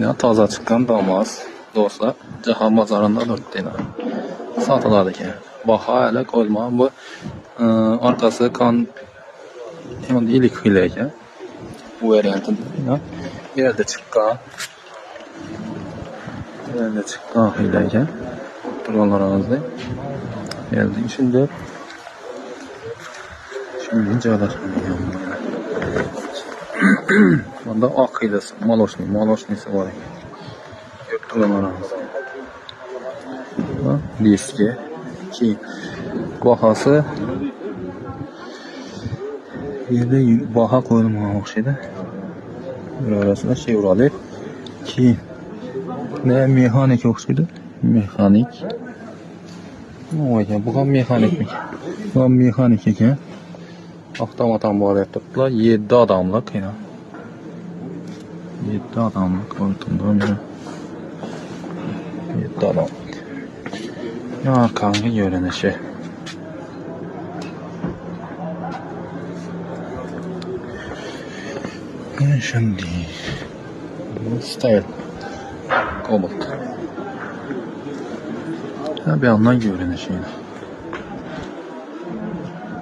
Ya toza chiqqan Damas do'stlar jahon bozorida 4 tena sotiladi ekan. Baho hali qo'yilmagan. Bu orqasi kon endi ilik xil ekan. Bu variantida bu yerda chiqqan. Bu yerda chiqqan xil ekan. Turganlaringizda. Endi shunda joylashgan. Bunda oq xilasi, moloshnisi bor ekan. Ko'p turganlarimiz. Diski keyin bahosi endi baho qo'yilmagan o'xshaydi. Burasida Chevrolet keyin mexanik o'xshaydi. Mexanik. Nima ekan? Bu ham mexanikmi? Bu ham mexanik ekan. Avtomatdan bo'layaptilar. 7 odamlik yana. 7 odamlik o'rtada. 7 odam. Yorqangi ko'rinishi. Shunday. Style. Cobalt. Bu yandan görünüşü.